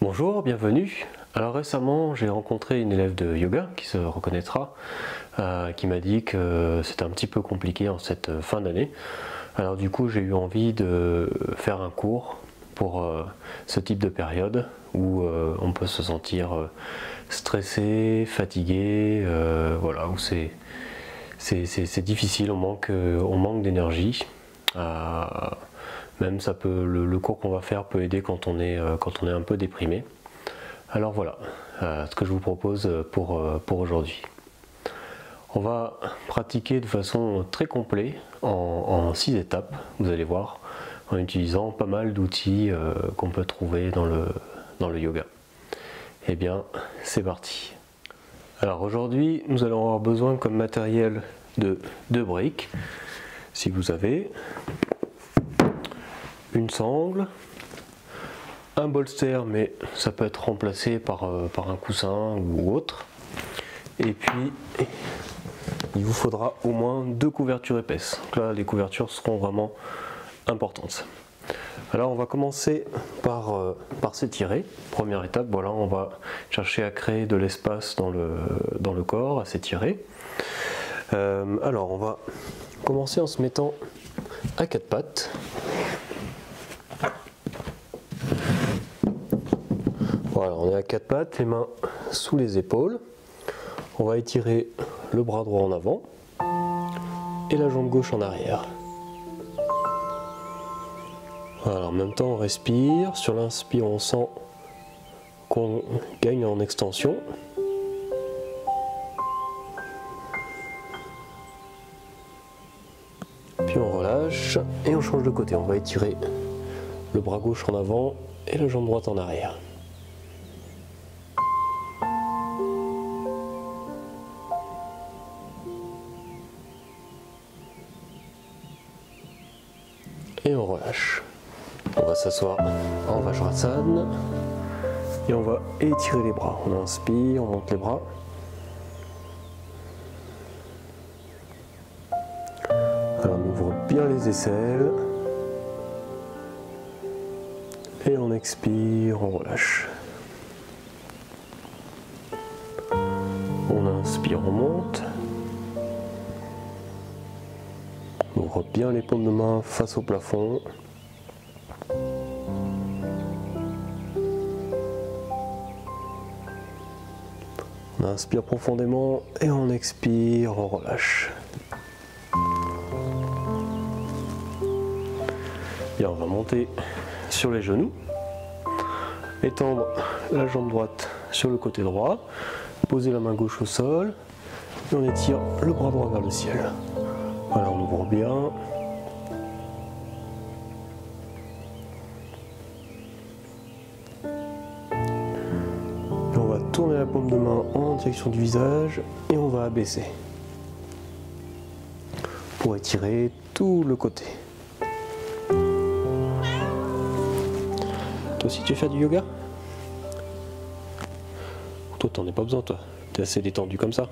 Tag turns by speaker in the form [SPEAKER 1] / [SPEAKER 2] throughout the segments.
[SPEAKER 1] Bonjour, bienvenue. Alors récemment j'ai rencontré une élève de yoga qui se reconnaîtra, qui m'a dit que c'était un petit peu compliqué en cette fin d'année. Alors du coup j'ai eu envie de faire un cours pour ce type de période où on peut se sentir stressé, fatigué, voilà, où c'est difficile, on manque d'énergie. Même ça peut, le cours qu'on va faire peut aider quand on est un peu déprimé. Alors voilà, ce que je vous propose pour aujourd'hui. On va pratiquer de façon très complète en 6 étapes, vous allez voir, en utilisant pas mal d'outils qu'on peut trouver dans le yoga. Eh bien, c'est parti. Alors aujourd'hui, nous allons avoir besoin comme matériel de 2 briques, si vous avez, une sangle, un bolster, mais ça peut être remplacé par un coussin ou autre. Et puis, il vous faudra au moins 2 couvertures épaisses. Donc là, les couvertures seront vraiment importantes. Alors, on va commencer par s'étirer. Première étape, voilà, on va chercher à créer de l'espace dans le corps, à s'étirer. Alors, on va commencer en se mettant à 4 pattes. Voilà, on est à 4 pattes, les mains sous les épaules. On va étirer le bras droit en avant et la jambe gauche en arrière. Voilà, en même temps on respire. Sur l'inspire, on sent qu'on gagne en extension. Puis on relâche et on change de côté. On va étirer le bras gauche en avant et la jambe droite en arrière. Et on relâche. On va s'asseoir en Vajrasana et on va étirer les bras. On inspire, on monte les bras. Alors on ouvre bien les aisselles et on expire, on relâche. On inspire, on monte. On ouvre bien les paumes de main face au plafond. On inspire profondément et on expire, on relâche. Bien, on va monter sur les genoux, étendre la jambe droite sur le côté droit, poser la main gauche au sol et on étire le bras droit vers le ciel. Voilà, on ouvre bien. Et on va tourner la paume de main en direction du visage et on va abaisser pour étirer tout le côté. Toi aussi tu veux faire du yoga? Toi t'en as pas besoin, toi, t'es assez détendu comme ça.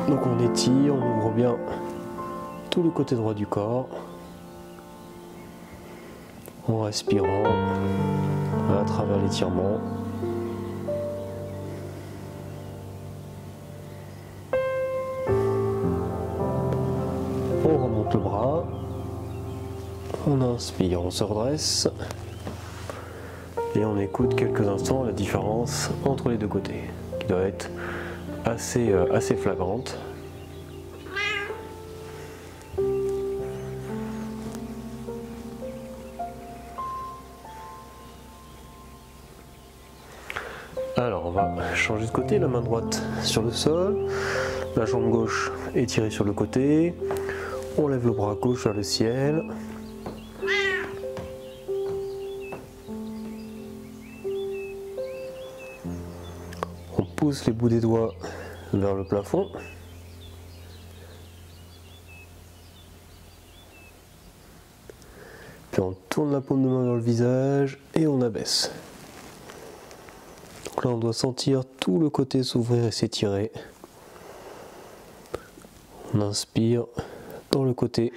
[SPEAKER 1] Donc on étire, on ouvre bien tout le côté droit du corps en respirant à travers l'étirement. On remonte le bras, on inspire, on se redresse et on écoute quelques instants la différence entre les deux côtés qui doit être assez flagrante. Alors on va changer de côté, la main droite sur le sol, la jambe gauche étirée sur le côté, on lève le bras gauche vers le ciel. On pousse les bouts des doigts vers le plafond. Puis on tourne la paume de main vers le visage et on abaisse. Donc là on doit sentir tout le côté s'ouvrir et s'étirer. On inspire dans le côté.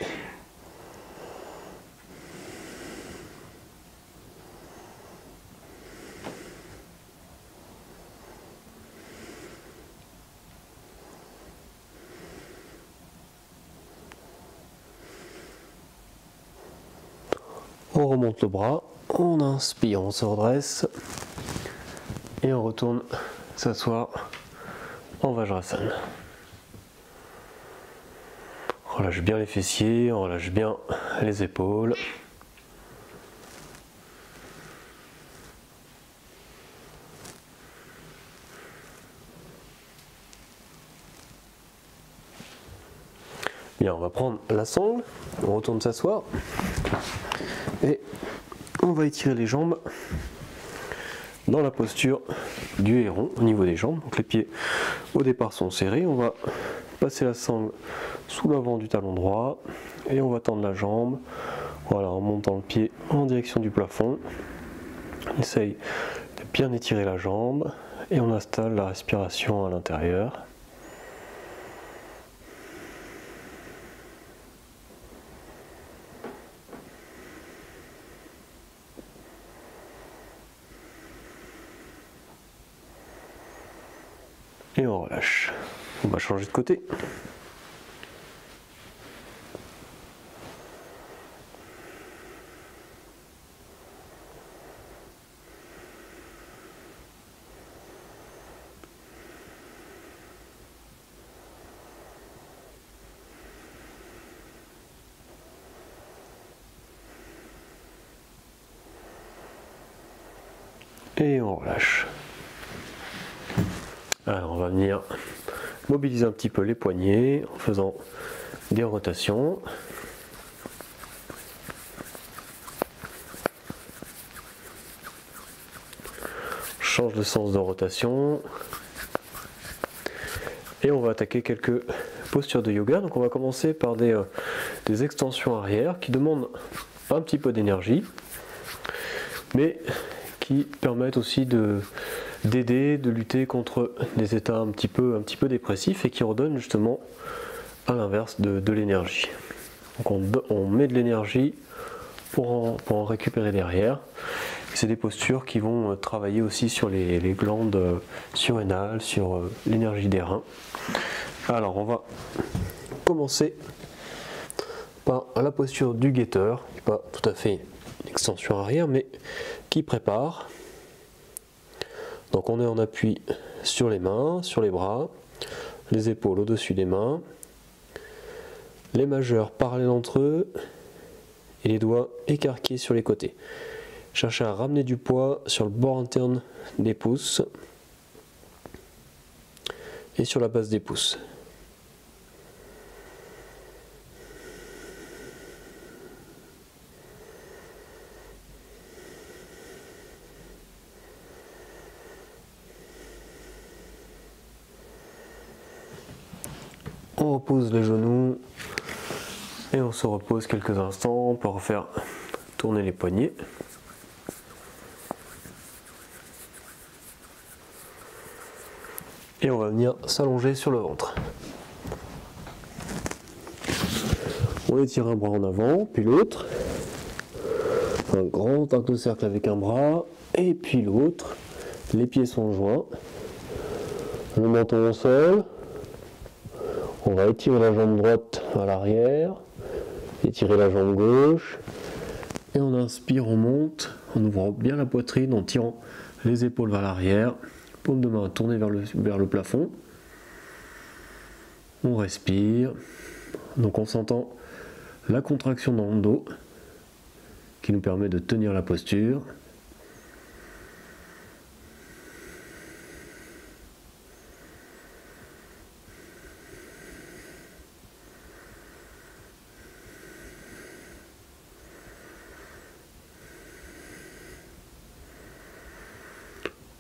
[SPEAKER 1] On remonte le bras, on inspire, on se redresse et on retourne s'asseoir en Vajrasana. On relâche bien les fessiers, on relâche bien les épaules. Bien, on va prendre la sangle, on retourne s'asseoir et on va étirer les jambes dans la posture du héron au niveau des jambes. Donc les pieds au départ sont serrés, on va passer la sangle sous l'avant du talon droit et on va tendre la jambe, voilà, en montant le pied en direction du plafond. On essaye de bien étirer la jambe et on installe la respiration à l'intérieur. Et on relâche. On va changer de côté. Et on relâche. Alors on va venir mobiliser un petit peu les poignets en faisant des rotations. Change de sens de rotation. Et on va attaquer quelques postures de yoga. Donc on va commencer par des extensions arrière qui demandent un petit peu d'énergie, mais qui permettent aussi d'aider, de lutter contre des états un petit peu dépressifs et qui redonnent justement à l'inverse de l'énergie. Donc on met de l'énergie pour en récupérer derrière. C'est des postures qui vont travailler aussi sur les glandes surrénales, sur l'énergie des reins. Alors on va commencer par la posture du guetteur, qui n'est pas tout à fait une extension arrière, mais qui prépare. Donc on est en appui sur les mains, sur les bras, les épaules au-dessus des mains, les majeurs parallèles entre eux et les doigts écarquillés sur les côtés. Cherchez à ramener du poids sur le bord interne des pouces et sur la base des pouces. On repose les genoux et on se repose quelques instants pour refaire tourner les poignets. Et on va venir s'allonger sur le ventre. On étire un bras en avant, puis l'autre. Un grand arc de cercle avec un bras, et puis l'autre. Les pieds sont joints. Le menton au sol. On va étirer la jambe droite à l'arrière, étirer la jambe gauche, et on inspire, on monte, en ouvrant bien la poitrine, en tirant les épaules vers l'arrière, paume de main tournée vers le plafond. On respire, donc on s'entend la contraction dans le dos, qui nous permet de tenir la posture.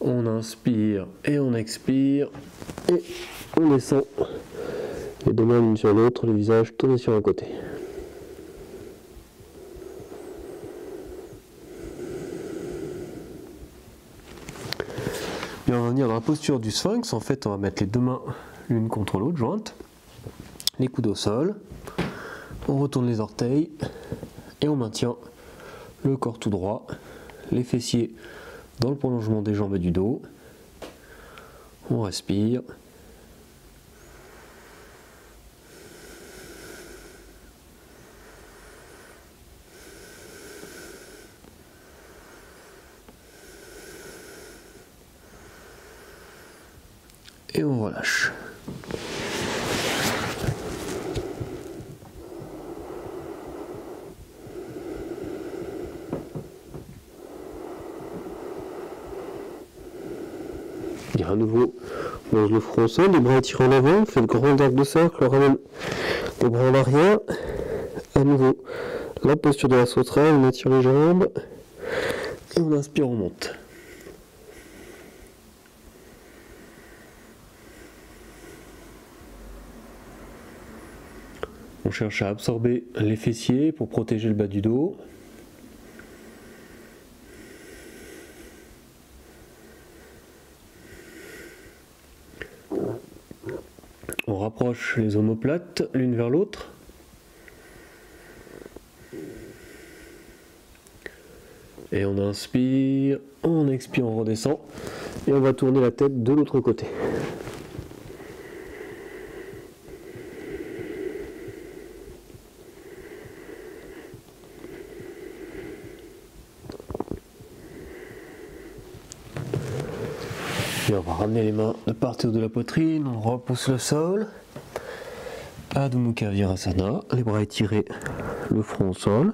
[SPEAKER 1] On inspire et on expire et on descend les deux mains l'une sur l'autre, le visage tourné sur un côté. Et on va venir dans la posture du sphinx. En fait, on va mettre les deux mains l'une contre l'autre, jointes, les coudes au sol, on retourne les orteils et on maintient le corps tout droit, les fessiers dans le prolongement des jambes et du dos. On respire. et on relâche. Et à nouveau, on pose le front au sol, les bras étirés en avant, on fait le grand arc de cercle, on ramène les bras en arrière. À nouveau, la posture de la sauterelle, on étire les jambes et on inspire, on monte. On cherche à absorber les fessiers pour protéger le bas du dos. On rapproche les omoplates l'une vers l'autre. Et on inspire, on expire, on redescend. Et on va tourner la tête de l'autre côté. Et on va ramener les mains de partir de la poitrine, on repousse le sol. Adho Mukha Virasana, les bras étirés, le front au sol.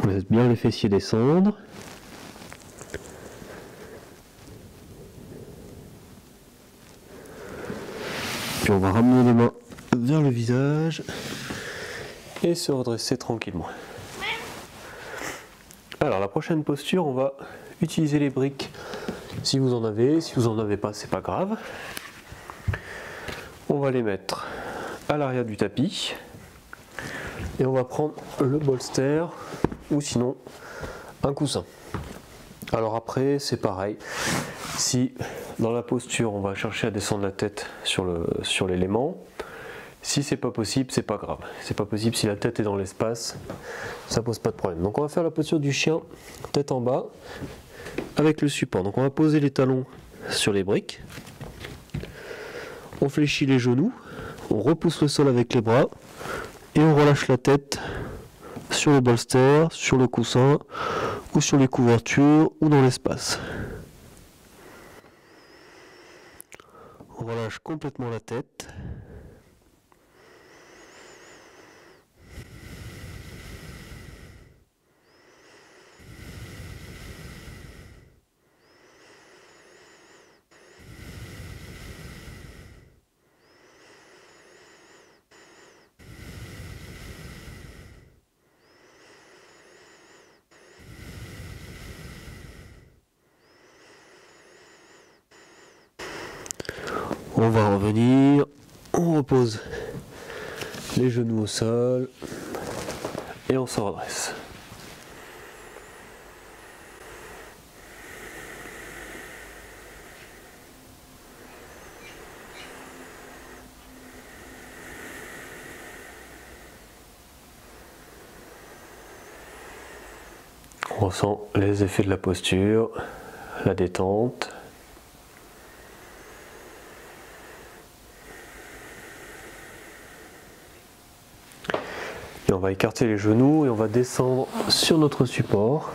[SPEAKER 1] On laisse bien les fessiers descendre. Puis on va ramener les mains vers le visage et se redresser tranquillement. Alors la prochaine posture, on va utiliser les briques si vous en avez. Si vous en avez pas, c'est pas grave. On va les mettre à l'arrière du tapis et on va prendre le bolster ou sinon un coussin. Alors après, c'est pareil. Si dans la posture, on va chercher à descendre la tête sur l'élément. Si c'est pas possible, c'est pas grave. C'est pas possible si la tête est dans l'espace, ça pose pas de problème. Donc on va faire la posture du chien, tête en bas, avec le support. Donc on va poser les talons sur les briques. On fléchit les genoux, on repousse le sol avec les bras et on relâche la tête sur le bolster, sur le coussin ou sur les couvertures ou dans l'espace. On relâche complètement la tête. On va revenir, on repose les genoux au sol et on se redresse. On ressent les effets de la posture, la détente. Et on va écarter les genoux et on va descendre sur notre support.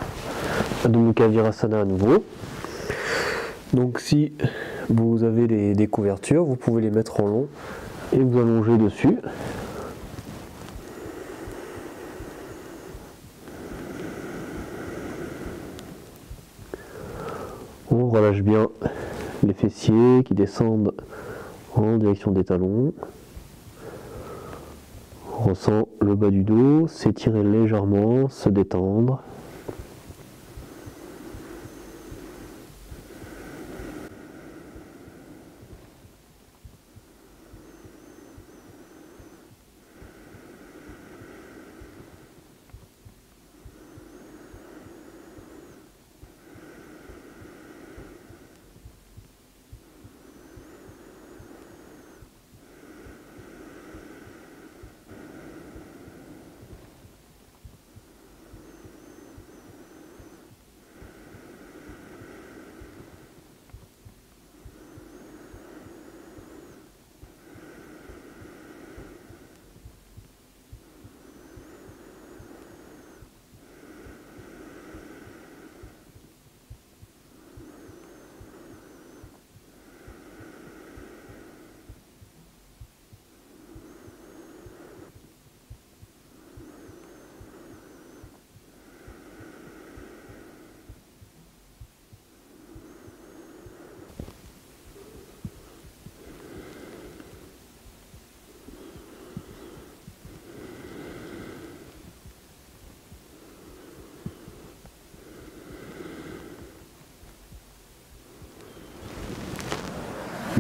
[SPEAKER 1] Adho Mukha Virasana à nouveau. Donc si vous avez des couvertures, vous pouvez les mettre en long et vous allonger dessus. On relâche bien les fessiers qui descendent en direction des talons. On ressent le bas du dos s'étirer légèrement, se détendre.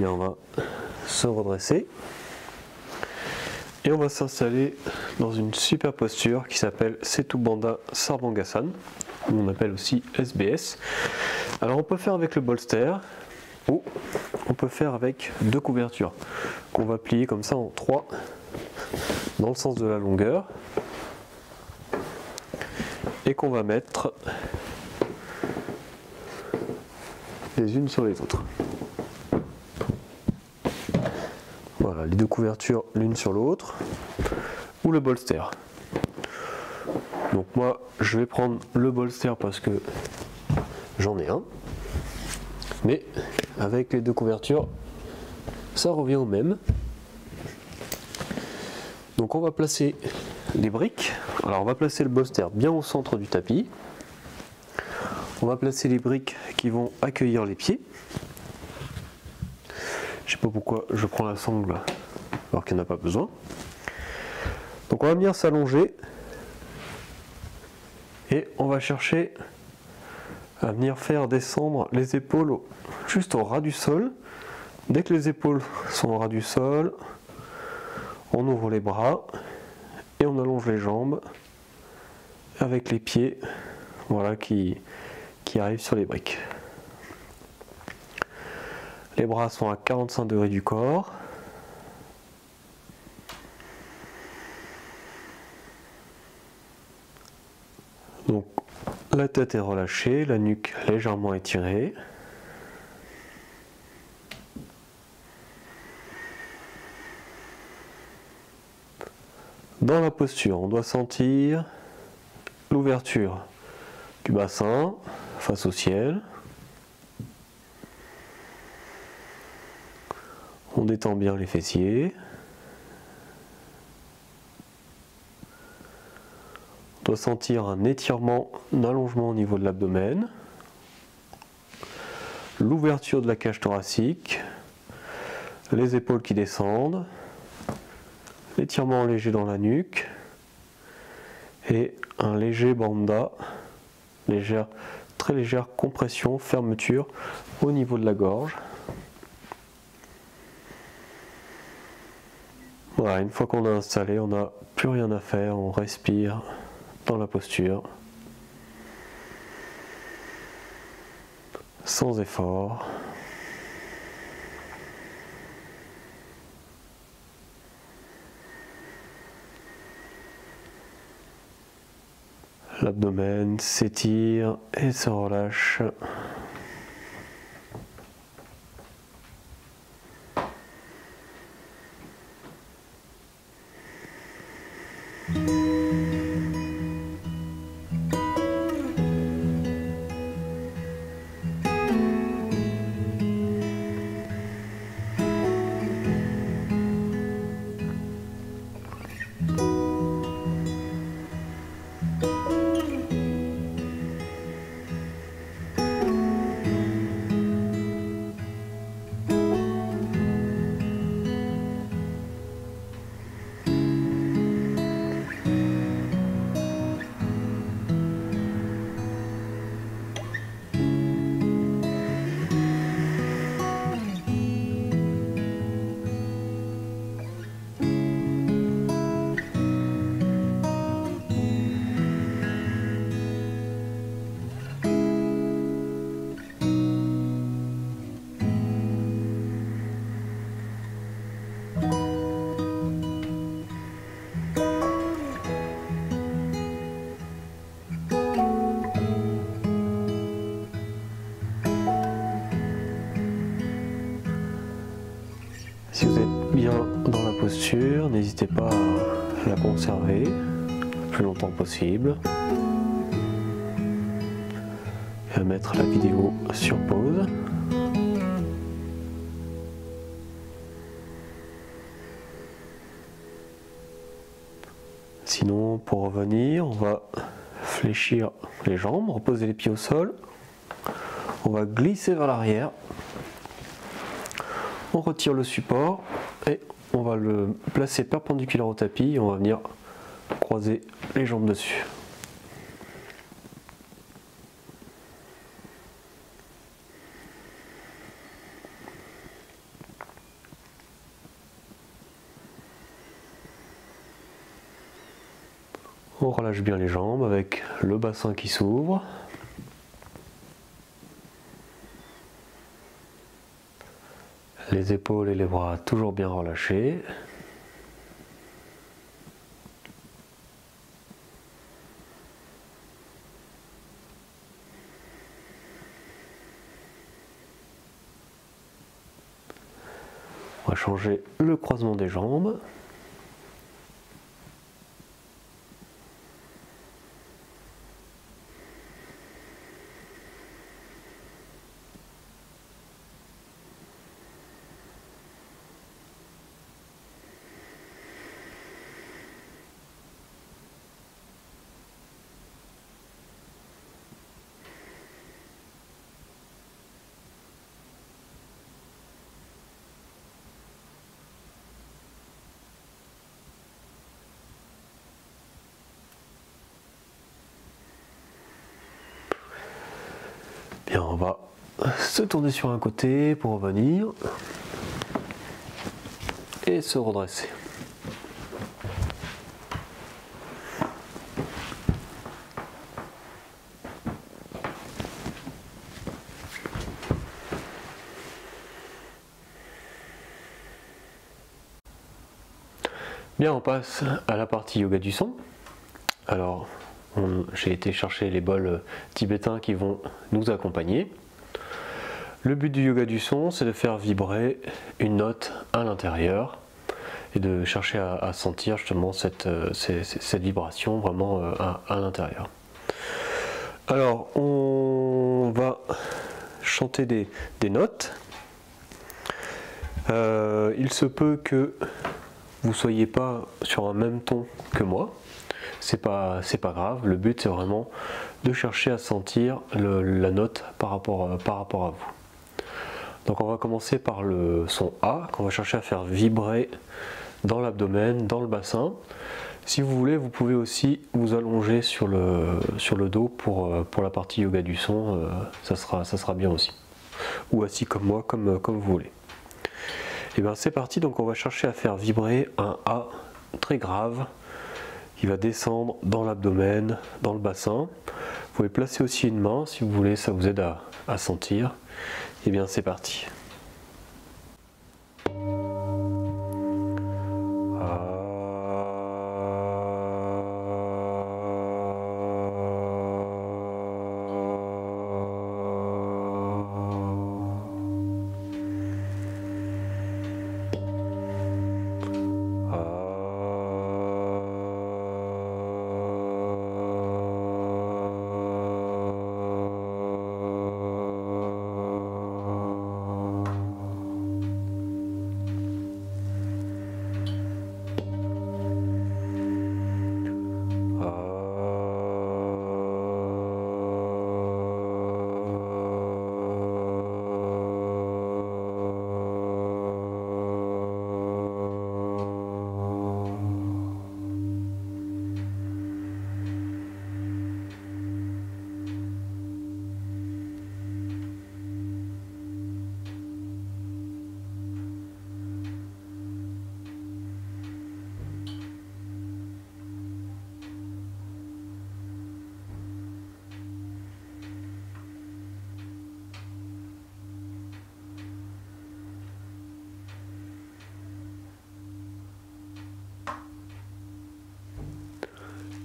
[SPEAKER 1] Bien, on va se redresser et on va s'installer dans une super posture qui s'appelle Setu Bandha Sarvangasana, ou on appelle aussi SBS. Alors on peut faire avec le bolster ou on peut faire avec deux couvertures qu'on va plier comme ça en 3 dans le sens de la longueur et qu'on va mettre les unes sur les autres. Voilà, les deux couvertures l'une sur l'autre, ou le bolster. Donc moi je vais prendre le bolster parce que j'en ai un, mais avec les deux couvertures ça revient au même. Donc on va placer les briques. Alors on va placer le bolster bien au centre du tapis. On va placer les briques qui vont accueillir les pieds. Je sais pas pourquoi je prends la sangle alors qu'il n'y en a pas besoin. Donc on va venir s'allonger et on va chercher à venir faire descendre les épaules juste au ras du sol. Dès que les épaules sont au ras du sol, on ouvre les bras et on allonge les jambes avec les pieds, voilà, qui arrivent sur les briques. Les bras sont à 45 degrés du corps. Donc la tête est relâchée, la nuque légèrement étirée. Dans la posture, on doit sentir l'ouverture du bassin face au ciel. On détend bien les fessiers. On doit sentir un étirement, un allongement au niveau de l'abdomen. L'ouverture de la cage thoracique. Les épaules qui descendent. L'étirement léger dans la nuque. Et un léger bandha, très légère compression, fermeture au niveau de la gorge. Voilà, une fois qu'on a installé, on n'a plus rien à faire, on respire dans la posture, sans effort. L'abdomen s'étire et se relâche. Si vous êtes bien dans la posture, n'hésitez pas à la conserver le plus longtemps possible et à mettre la vidéo sur pause. Sinon, pour revenir, on va fléchir les jambes, reposer les pieds au sol, on va glisser vers l'arrière. On retire le support et on va le placer perpendiculaire au tapis et on va venir croiser les jambes dessus. On relâche bien les jambes avec le bassin qui s'ouvre. Les épaules et les bras toujours bien relâchés. On va changer le croisement des jambes. Bien, on va se tourner sur un côté pour revenir et se redresser. Bien, on passe à la partie yoga du son. Alors, j'ai été chercher les bols tibétains qui vont nous accompagner. Le but du yoga du son, c'est de faire vibrer une note à l'intérieur et de chercher à sentir justement cette vibration vraiment à l'intérieur. Alors, on va chanter des notes. Il se peut que vous soyez pas sur un même ton que moi, c'est pas grave. Le but c'est vraiment de chercher à sentir la note par rapport à vous. Donc on va commencer par le son A qu'on va chercher à faire vibrer dans l'abdomen, dans le bassin. Si vous voulez, vous pouvez aussi vous allonger sur le dos pour la partie yoga du son, ça sera bien aussi. Ou assis comme moi, comme vous voulez. Et bien c'est parti, donc on va chercher à faire vibrer un A très grave qui va descendre dans l'abdomen, dans le bassin. Vous pouvez placer aussi une main si vous voulez, ça vous aide à sentir. Et bien c'est parti.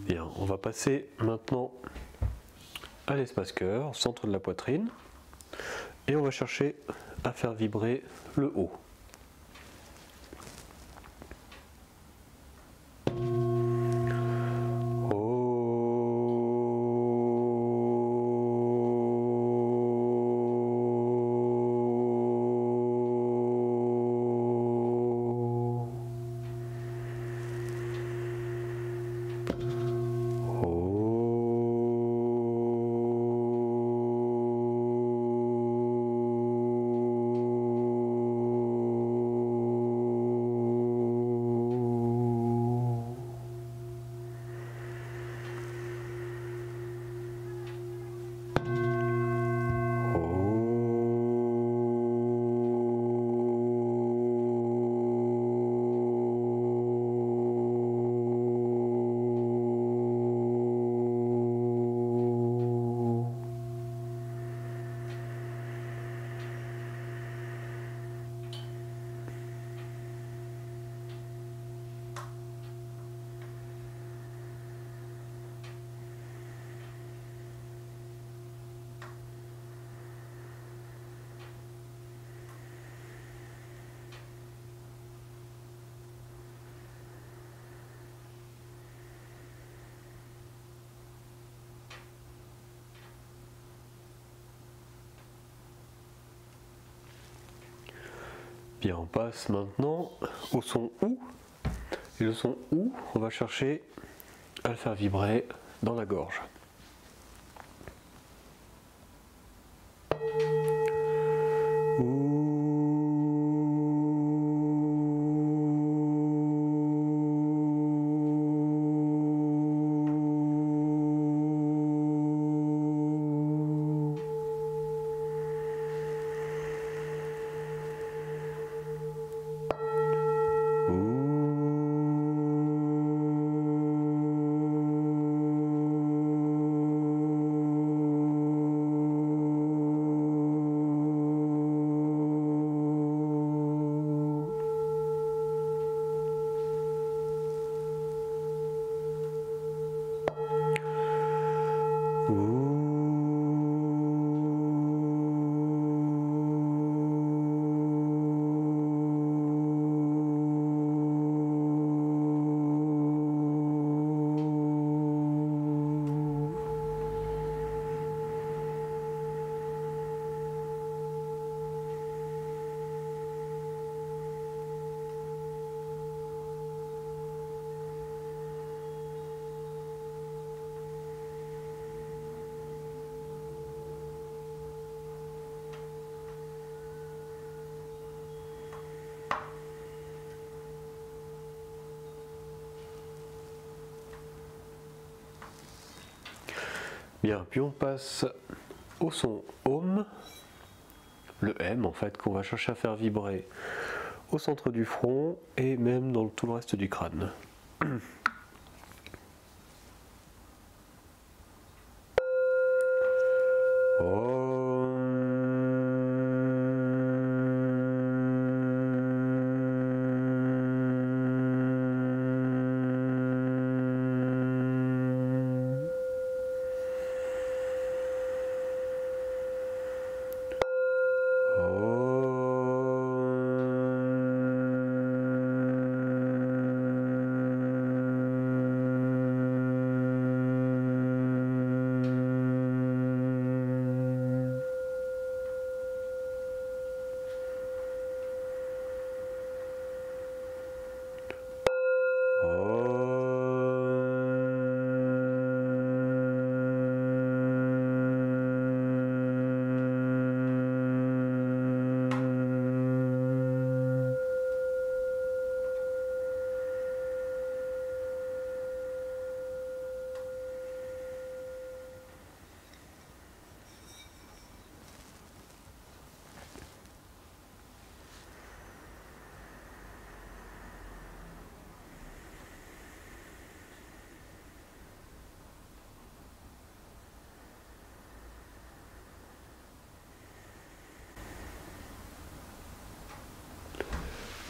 [SPEAKER 1] Bien, on va passer maintenant à l'espace cœur, au centre de la poitrine, et on va chercher à faire vibrer le haut. Bien, on passe maintenant au son OU. Et le son OU, on va chercher à le faire vibrer dans la gorge. Bien, puis on passe au son OM, le M en fait, qu'on va chercher à faire vibrer au centre du front et même dans tout le reste du crâne.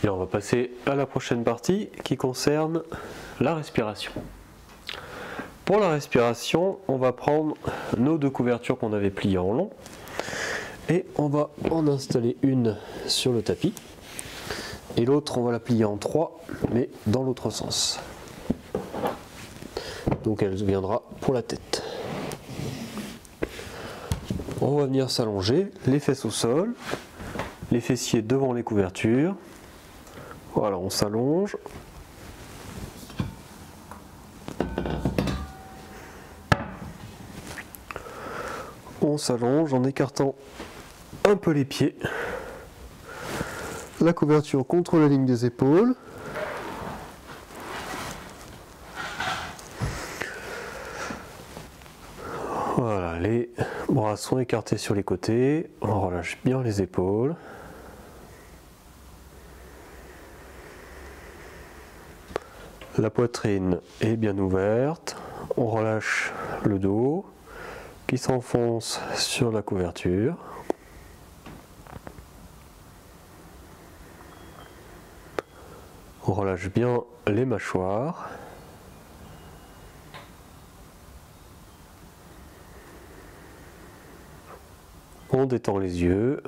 [SPEAKER 1] Et on va passer à la prochaine partie qui concerne la respiration. Pour la respiration, on va prendre nos deux couvertures qu'on avait pliées en long et on va en installer une sur le tapis et l'autre on va la plier en trois mais dans l'autre sens. Donc elle viendra pour la tête. On va venir s'allonger, les fesses au sol, les fessiers devant les couvertures. Voilà, on s'allonge. On s'allonge en écartant un peu les pieds. La couverture contre la ligne des épaules. Voilà, les bras sont écartés sur les côtés. On relâche bien les épaules. La poitrine est bien ouverte, on relâche le dos qui s'enfonce sur la couverture. On relâche bien les mâchoires. On détend les yeux.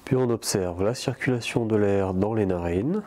[SPEAKER 1] Puis on observe la circulation de l'air dans les narines.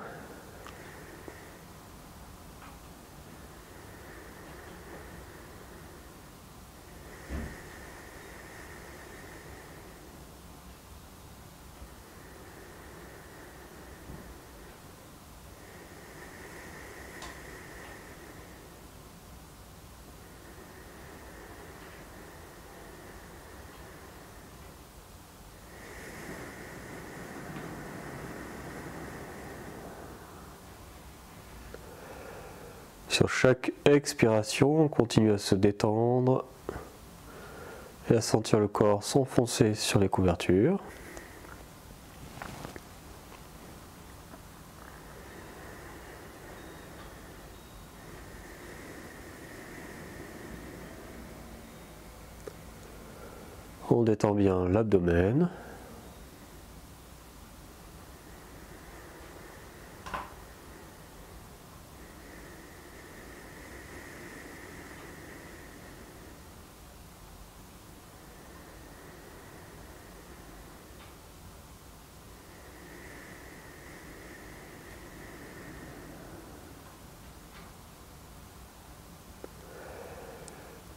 [SPEAKER 1] Sur chaque expiration, on continue à se détendre et à sentir le corps s'enfoncer sur les couvertures. On détend bien l'abdomen.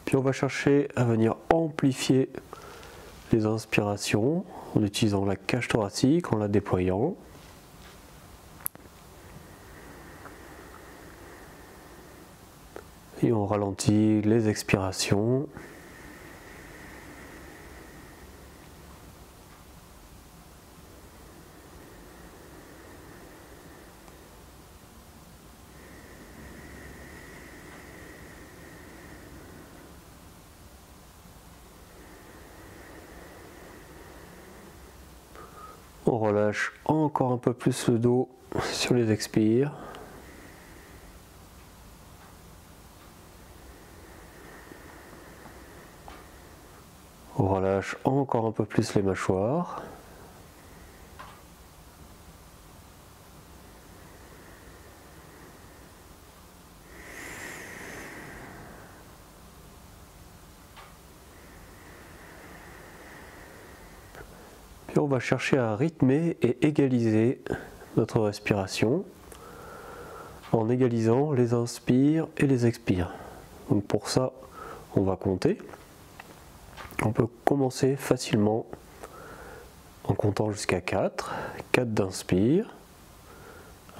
[SPEAKER 1] Puis on va chercher à venir amplifier les inspirations en utilisant la cage thoracique, en la déployant. Et on ralentit les expirations. On relâche encore un peu plus le dos sur les expires. On relâche encore un peu plus les mâchoires. Puis on va chercher à rythmer et égaliser notre respiration en égalisant les inspires et les expires. Donc pour ça, on va compter. On peut commencer facilement en comptant jusqu'à 4. 4 d'inspire.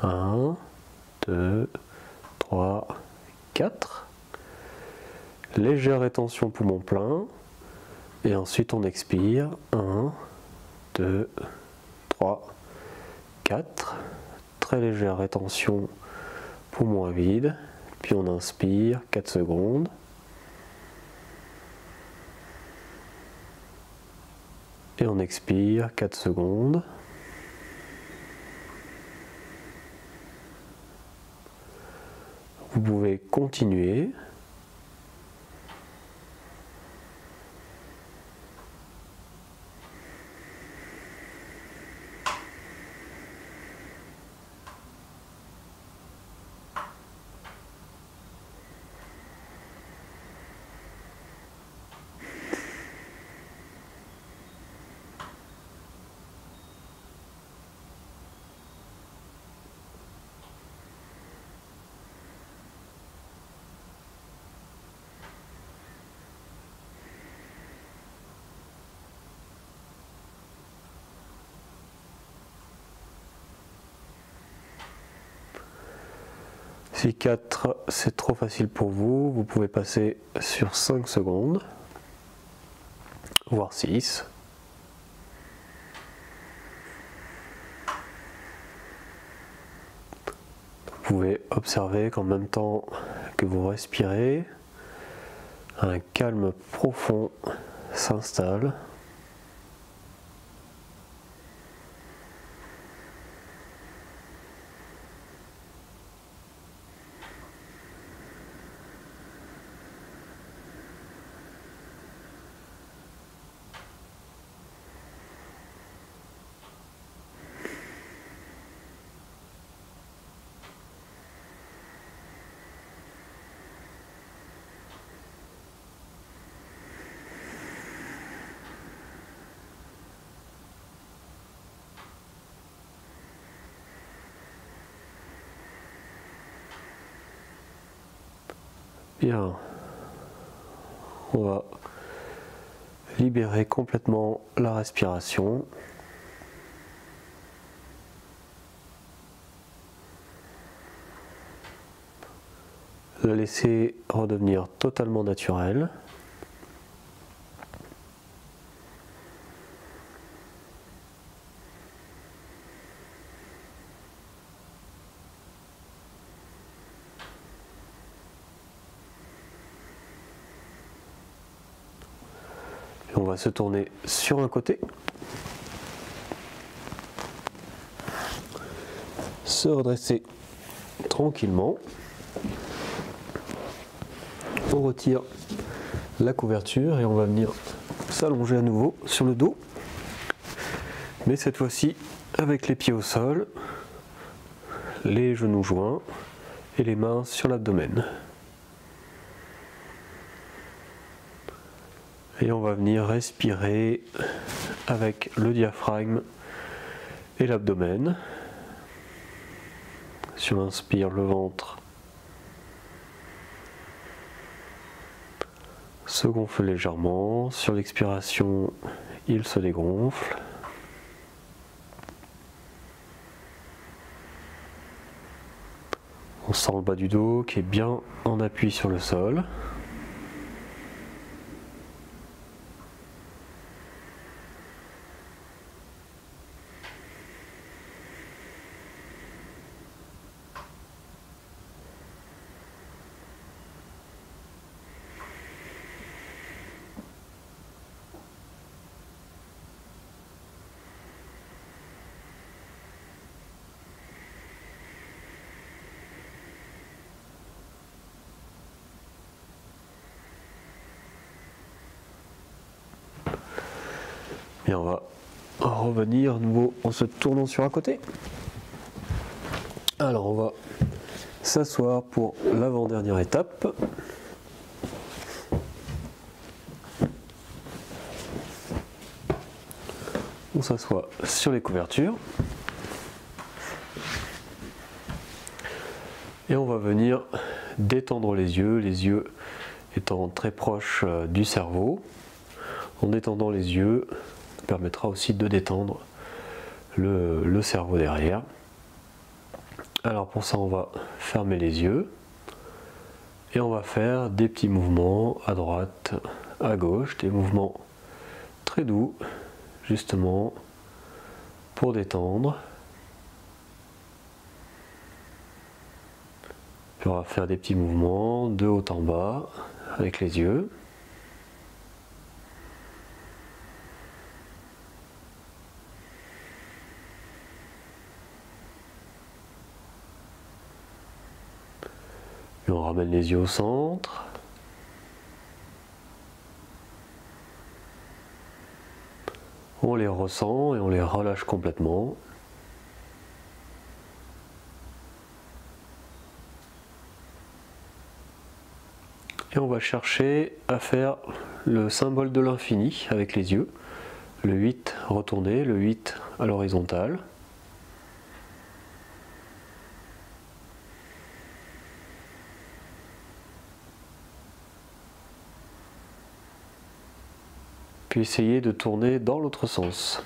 [SPEAKER 1] 1, 2, 3, 4. Légère rétention poumon plein. Et ensuite on expire. 1, 2, 3, 4. Très légère rétention poumon à vide. Puis on inspire 4 secondes. Et on expire 4 secondes. Vous pouvez continuer. Si 4 c'est trop facile pour vous, vous pouvez passer sur 5 secondes, voire 6. Vous pouvez observer qu'en même temps que vous respirez, un calme profond s'installe. Bien, on va libérer complètement la respiration. La laisser redevenir totalement naturelle. va se tourner sur un côté, se redresser tranquillement. On retire la couverture et on va venir s'allonger à nouveau sur le dos, mais cette fois-ci avec les pieds au sol, les genoux joints et les mains sur l'abdomen. Et on va venir respirer avec le diaphragme et l'abdomen. Si on inspire, le ventre se gonfle légèrement. Sur l'expiration, il se dégonfle. On sent le bas du dos qui est bien en appui sur le sol. Et on va revenir à nouveau en se tournant sur un côté. Alors on va s'asseoir pour l'avant-dernière étape. On s'assoit sur les couvertures. Et on va venir détendre les yeux étant très proches du cerveau. En détendant les yeux, permettra aussi de détendre le cerveau derrière. Alors pour ça, on va fermer les yeux et on va faire des petits mouvements à droite, à gauche, des mouvements très doux, justement pour détendre. Puis on va faire des petits mouvements de haut en bas avec les yeux. Puis on ramène les yeux au centre. On les ressent et on les relâche complètement. Et on va chercher à faire le symbole de l'infini avec les yeux. Le 8 retourné, le 8 à l'horizontale. Puis essayez de tourner dans l'autre sens.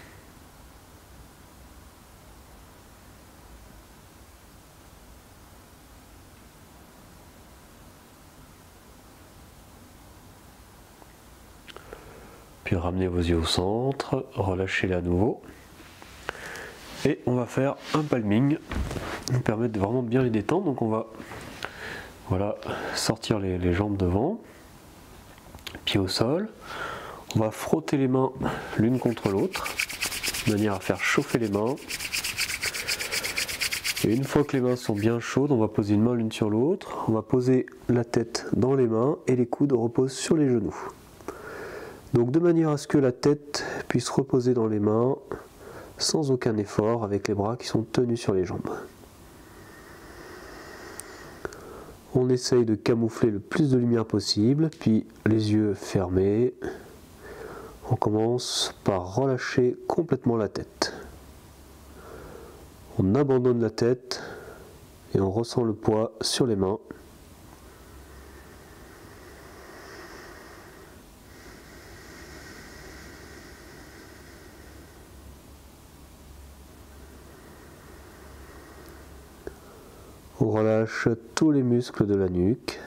[SPEAKER 1] Puis ramenez vos yeux au centre, relâchez-les à nouveau. Et on va faire un palming, nous permettre de vraiment bien les détendre. Donc on va sortir les jambes devant, pieds au sol. On va frotter les mains l'une contre l'autre, de manière à faire chauffer les mains. Et une fois que les mains sont bien chaudes, on va poser une main l'une sur l'autre. On va poser la tête dans les mains et les coudes reposent sur les genoux. Donc de manière à ce que la tête puisse reposer dans les mains sans aucun effort, avec les bras qui sont tenus sur les jambes. On essaye de camoufler le plus de lumière possible, puis les yeux fermés. On commence par relâcher complètement la tête. On abandonne la tête et on ressent le poids sur les mains. On relâche tous les muscles de la nuque.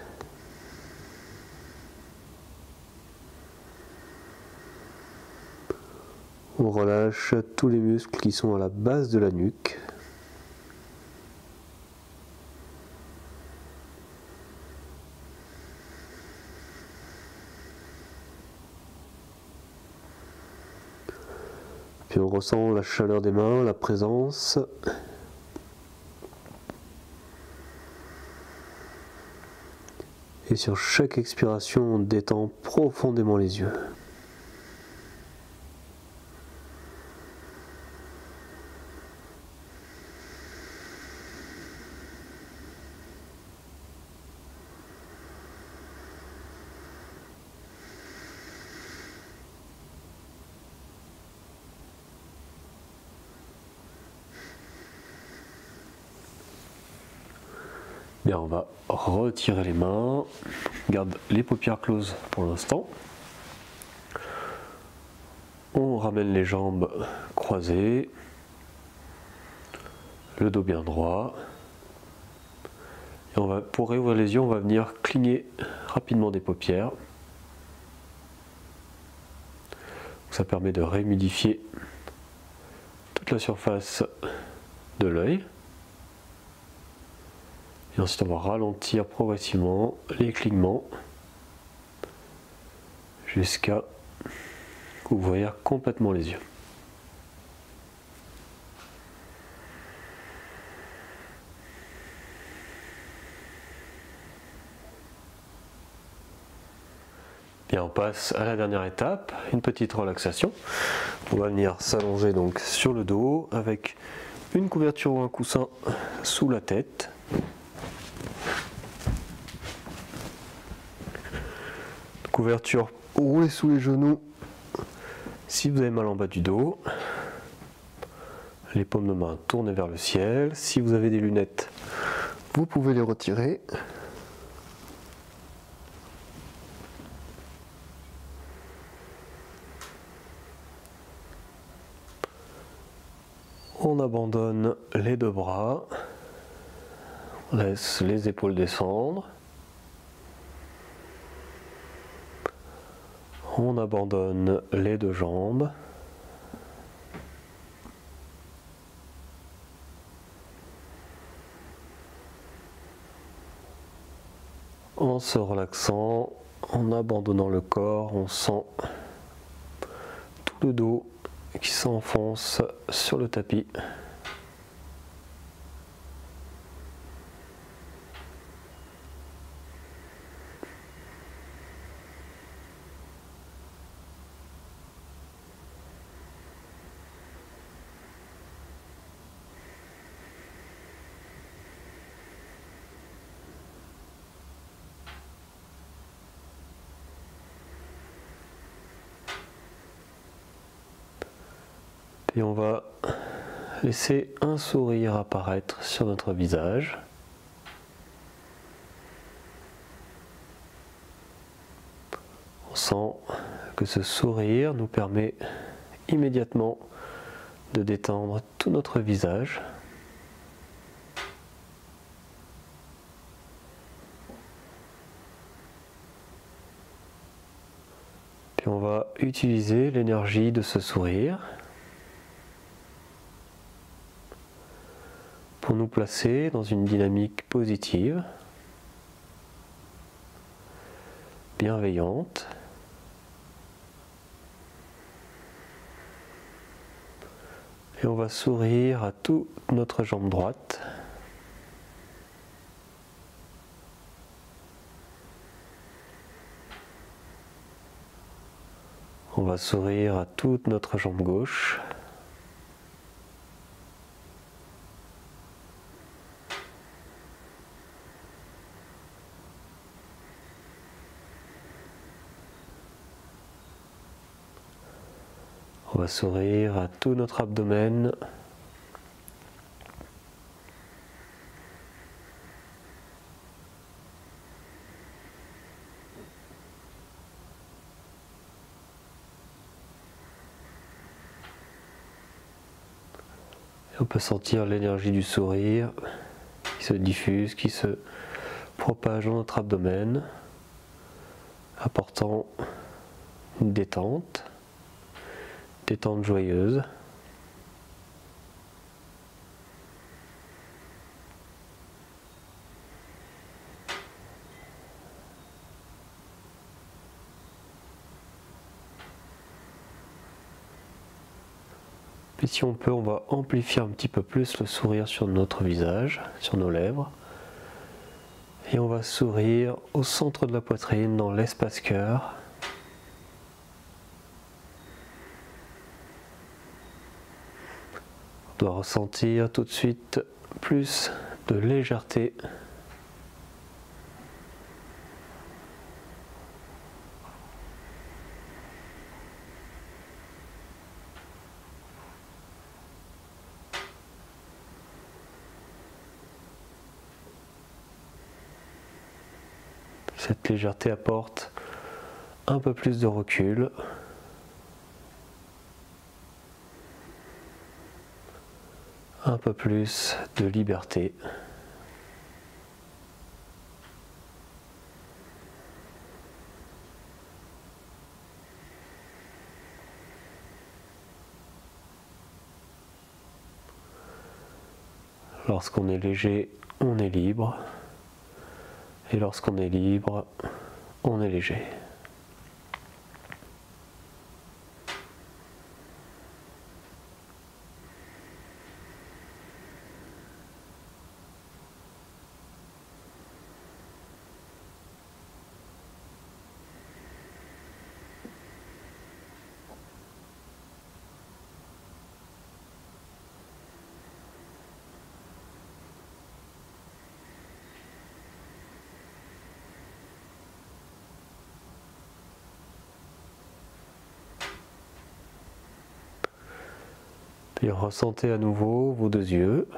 [SPEAKER 1] On relâche tous les muscles qui sont à la base de la nuque. Puis on ressent la chaleur des mains, la présence. Et sur chaque expiration, on détend profondément les yeux. Bien, on va retirer les mains, on garde les paupières closes pour l'instant. On ramène les jambes croisées, le dos bien droit. Et pour réouvrir les yeux, on va venir cligner rapidement des paupières. Ça permet de réhumidifier toute la surface de l'œil. Et ensuite, on va ralentir progressivement les clignements jusqu'à ouvrir complètement les yeux. Bien, on passe à la dernière étape, une petite relaxation. On va venir s'allonger donc sur le dos avec une couverture ou un coussin sous la tête. Couverture roulée sous les genoux si vous avez mal en bas du dos. Les paumes de main tournées vers le ciel. Si vous avez des lunettes, vous pouvez les retirer. On abandonne les deux bras. On laisse les épaules descendre. On abandonne les deux jambes. En se relaxant, en abandonnant le corps, on sent tout le dos qui s'enfonce sur le tapis. Et on va laisser un sourire apparaître sur notre visage. On sent que ce sourire nous permet immédiatement de détendre tout notre visage. Puis on va utiliser l'énergie de ce sourire pour nous placer dans une dynamique positive, bienveillante. Et on va sourire à toute notre jambe droite. On va sourire à toute notre jambe gauche. On va sourire à tout notre abdomen. Et on peut sentir l'énergie du sourire qui se diffuse, qui se propage dans notre abdomen, apportant une détente joyeuse. Puis si on peut, on va amplifier un petit peu plus le sourire sur notre visage, sur nos lèvres. Et on va sourire au centre de la poitrine, dans l'espace cœur. On doit ressentir tout de suite plus de légèreté. Cette légèreté apporte un peu plus de recul. Un peu plus de liberté. Lorsqu'on est léger, on est libre. Et lorsqu'on est libre, on est léger. Puis ressentez à nouveau vos deux yeux.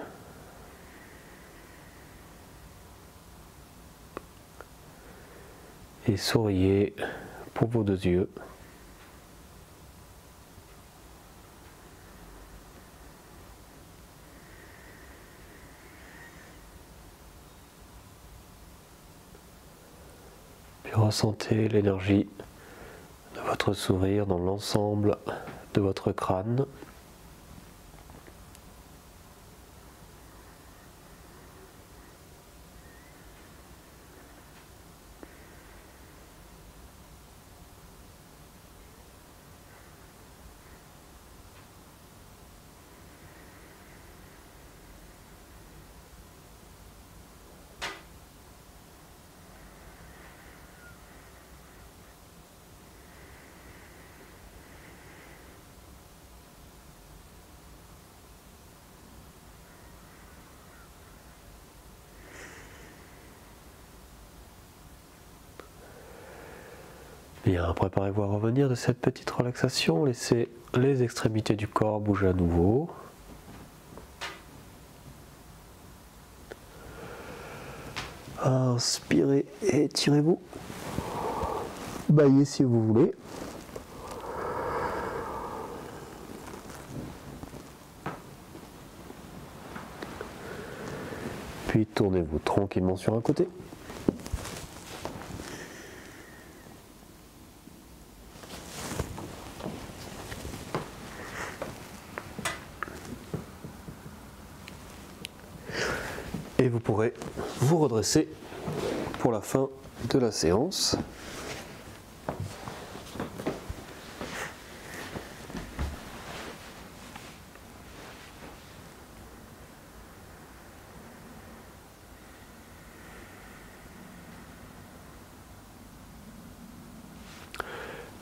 [SPEAKER 1] Et souriez pour vos deux yeux. Puis ressentez l'énergie de votre sourire dans l'ensemble de votre crâne. Bien, préparez-vous à revenir de cette petite relaxation. Laissez les extrémités du corps bouger à nouveau. Inspirez et étirez-vous. Baillez si vous voulez. Puis tournez-vous tranquillement sur un côté. Et vous pourrez vous redresser pour la fin de la séance.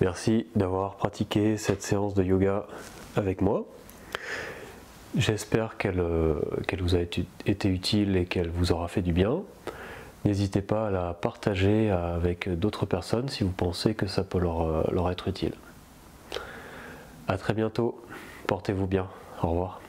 [SPEAKER 1] Merci d'avoir pratiqué cette séance de yoga avec moi. J'espère qu'elle vous a été utile et qu'elle vous aura fait du bien. N'hésitez pas à la partager avec d'autres personnes si vous pensez que ça peut leur être utile. À très bientôt, portez-vous bien, au revoir.